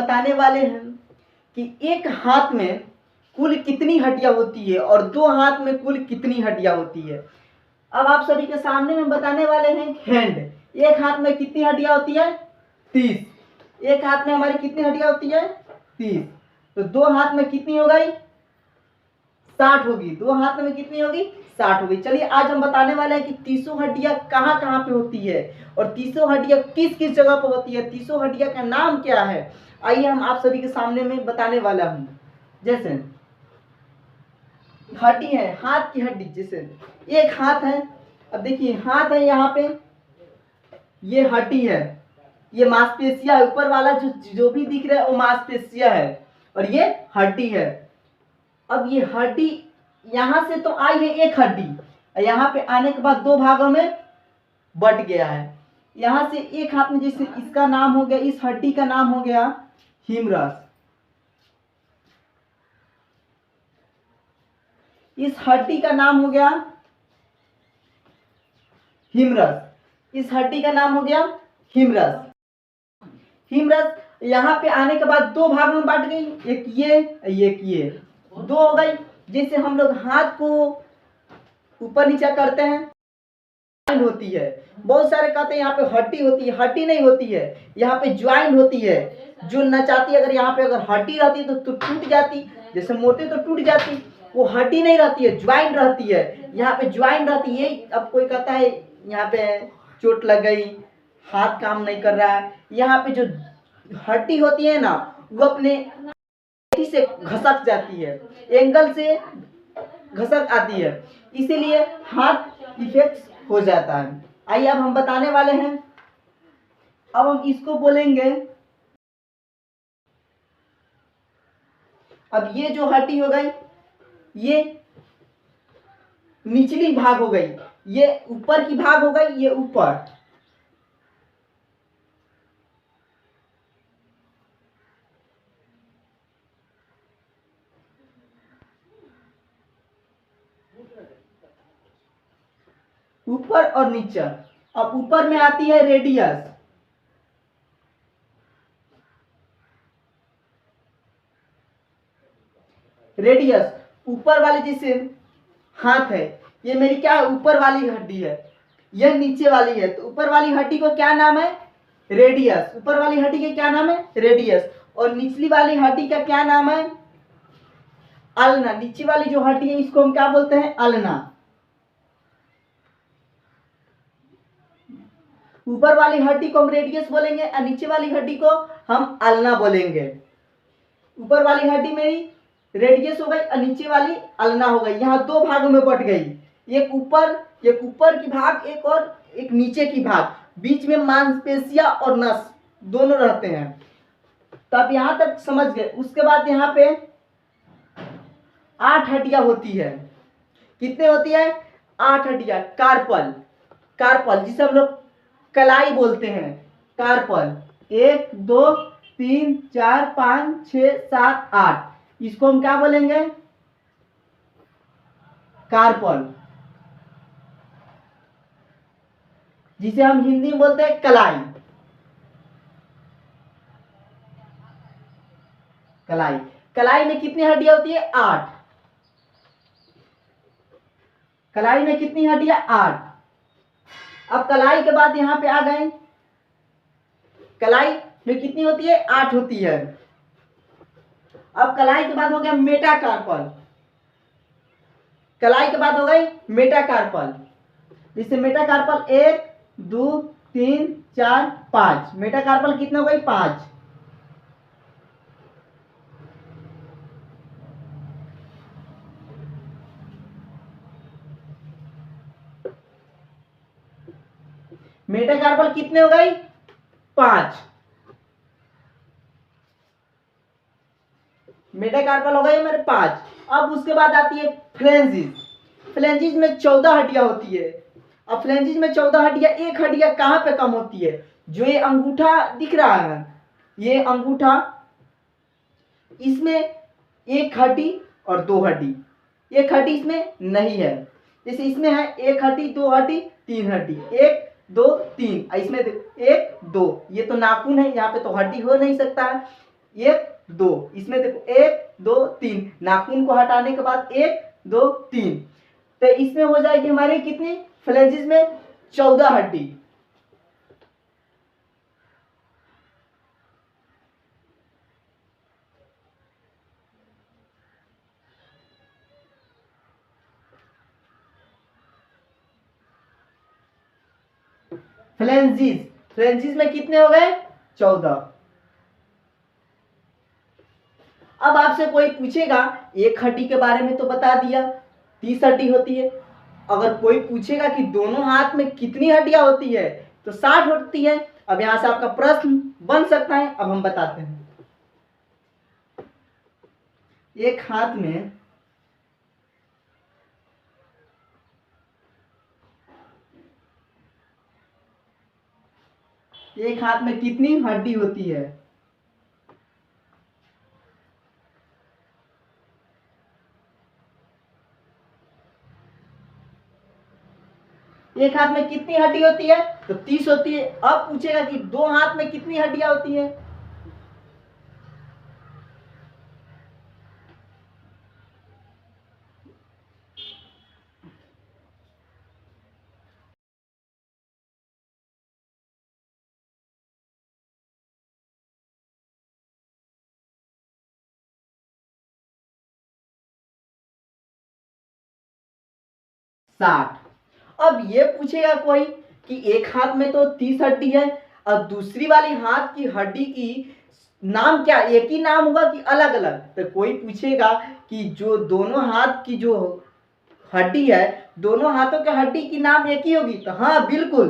बताने वाले हैं कि एक हाथ में कुल कितनी हड्डियां होती है और दो हाथ में कुल कितनी हड्डियां होती है। अब आप सभी के सामने में बताने वाले हैं हैंड। एक हाथ में कितनी हड्डियां होती है? 30। एक हाथ में हमारी कितनी हड्डियां होती है? 30। तो दो हाथ में कितनी हो गई? 60 होगी। दो हाथ में कितनी होगी? 60 होगी। चलिए आज हम बताने वाले हैं कि 30 हड्डियां कहाँ कहाँ पे होती है और 30 हड्डियां किस किस जगह पर होती है, 30 हड्डियां का नाम क्या है। आइए हम आप सभी के सामने में बताने वाला हूँ। जैसे हड्डी है, हाथ की हड्डी, जैसे एक हाथ है। अब देखिए हाथ है, यहाँ पे ये हड्डी है, ये मांसपेशिया है। ऊपर वाला जो जो भी दिख रहा है वो मांसपेशिया है और ये हड्डी है। अब ये हड्डी यहां से तो आई है एक हड्डी, यहाँ पे आने के बाद दो भागों में बट गया है। यहां से एक हाथ में जैसे इसका नाम हो गया, इस हड्डी का नाम हो गया ह्यूमरस। इस हड्डी का नाम हो गया ह्यूमरस। इस हड्डी का नाम हो गया ह्यूमरस। ह्यूमरस यहाँ पे आने के बाद दो भाग में बांट गई, एक ये दो हो गई। जैसे हम लोग हाथ को ऊपर नीचे करते हैं होती है। बहुत सारे कहते हैं यहाँ पे हड्डी होती है, हड्डी नहीं होती है, यहाँ पे ज्वाइंट होती है। जो नचाती अगर यहाँ पे अगर हड्डी रहती तो टूट जाती, जैसे मोटे तो टूट जाती, वो हड्डी नहीं रहती है, ज्वाइंट रहती है। यहाँ पे ज्वाइंट रहती है। अब कोई कहता है यहाँ पे चोट लग गई, हाथ काम नहीं कर रहा है, यहाँ पे जो हड्डी होती है ना वो अपने से घसक जाती है, एंगल से घसक आती है, इसीलिए हाथ इफेक्ट हो जाता है। आइए अब हम बताने वाले हैं। अब हम इसको बोलेंगे, अब ये जो हड्डी हो गई ये निचली भाग हो गई, ये ऊपर की भाग हो गई, ये ऊपर। ऊपर और नीचे। अब ऊपर में आती है रेडियस। रेडियस ऊपर वाली, जैसे हाथ है, ये मेरी क्या है? ऊपर वाली हड्डी है, यह नीचे वाली है, तो ऊपर वाली हड्डी को क्या नाम है? रेडियस। ऊपर वाली हड्डी का क्या नाम है? रेडियस। और निचली वाली हड्डी का क्या नाम है? अल्ना। नीचे वाली जो हड्डी है इसको हम क्या बोलते हैं? अल्ना। ऊपर वाली हड्डी को हम रेडियस बोलेंगे और नीचे वाली हड्डी को हम अल्ना बोलेंगे। ऊपर वाली हड्डी मेरी रेडियस हो गई और नीचे वाली अल्ना हो गई। यहाँ दो भागों में बट गई, एक ऊपर की भाग, एक और एक नीचे की भाग। बीच में मांसपेशिया और नस दोनों रहते हैं। तो आप यहाँ तक समझ गए। उसके बाद यहाँ पे 8 हड्डियां होती है। कितने होती है? 8 हड्डियां। कार्पल, कार्पल जिसे हम लोग कलाई बोलते हैं, कार्पल। 1 2 3 4 5 6 7 8, इसको हम क्या बोलेंगे? कार्पल, जिसे हम हिंदी में बोलते हैं कलाई। कलाई, कलाई में कितनी हड्डियां होती है? 8। कलाई में कितनी हड्डियां? 8। अब कलाई के बाद यहां पे आ गए, कलाई में कितनी होती है? 8 होती है। अब कलाई के बाद हो गया मेटाकार्पल। कलाई के बाद हो गई मेटाकार्पल। इससे मेटाकार्पल 1 2 3 4 5, मेटाकार्पल कितना हो गई? 5। मेटाकार्पल कितने हो गई? 5। मेटाकार्पल हो गई हमारे 5। अब उसके बाद आती है फ्लेंजिस। फ्लेंजिस में 14 हड्डियां होती है। अब फ्लेंजिस में 14 हड्डियां, एक हड्डियां कहां पे कम होती है? जो ये अंगूठा दिख रहा है, ये अंगूठा, इसमें एक हड्डी और 2 हड्डी, एक हड्डी इसमें नहीं है। जैसे इसमें है 1 हड्डी 2 हड्डी 3 हड्डी, 1 2 3, इसमें 1 2, ये तो नाखून है, यहाँ पे तो हड्डी हो नहीं सकता है। 1 2, इसमें देखो 1 2 3, नाखून को हटाने के बाद 1 2 3, तो इसमें हो जाएगी हमारी कितनी फ्लेंजिस में 14 हड्डी। फ्लेंजिस, फ्लेंजिस में कितने हो गए 14। अब आपसे कोई पूछेगा एक हड्डी के बारे में तो बता दिया 30 हड्डी होती है, अगर कोई पूछेगा कि दोनों हाथ में कितनी हड्डियां होती है तो 60 होती है। अब यहां से आपका प्रश्न बन सकता है, अब हम बताते हैं। एक हाथ में कितनी हड्डी होती है? एक हाथ में कितनी हड्डी होती है तो 30 होती है। अब पूछेगा कि दो हाथ में कितनी हड्डियां होती है? साठ। अब ये पूछेगा कोई कि एक हाथ में तो 30 हड्डी है और दूसरी वाली हाथ की हड्डी की नाम क्या, एक ही नाम होगा कि अलग अलग? तो कोई पूछेगा कि जो दोनों हाथ की जो हड्डी है, दोनों हाथों के हड्डी की नाम एक ही होगी? तो हाँ बिल्कुल,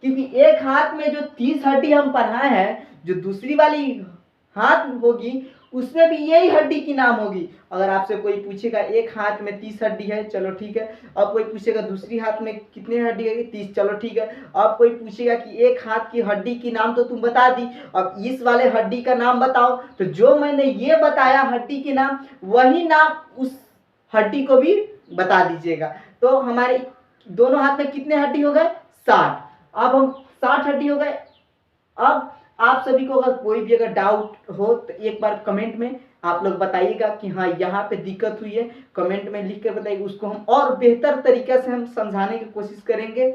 क्योंकि एक हाथ में जो 30 हड्डी हम पढ़ाए हैं, जो दूसरी वाली हाथ होगी उसमें भी यही हड्डी की नाम होगी। अगर आपसे कोई पूछेगा एक हाथ में 30 हड्डी है, चलो ठीक है। अब कोई पूछेगा दूसरी हाथ में कितनी हड्डी है, 30, चलो ठीक है। अब कोई पूछेगा कि एक हाथ की हड्डी की नाम तो तुम बता दी, अब इस वाले हड्डी का नाम बताओ, तो जो मैंने ये बताया हड्डी के नाम, वही नाम उस हड्डी को भी बता दीजिएगा। तो हमारे दोनों हाथ में कितने हड्डी हो गए 60। अब हम 60 हड्डी हो गए। अब आप सभी को अगर कोई भी अगर डाउट हो तो एक बार कमेंट में आप लोग बताइएगा कि हाँ यहाँ पे दिक्कत हुई है, कमेंट में लिख कर बताइए, उसको हम और बेहतर तरीके से हम समझाने की कोशिश करेंगे।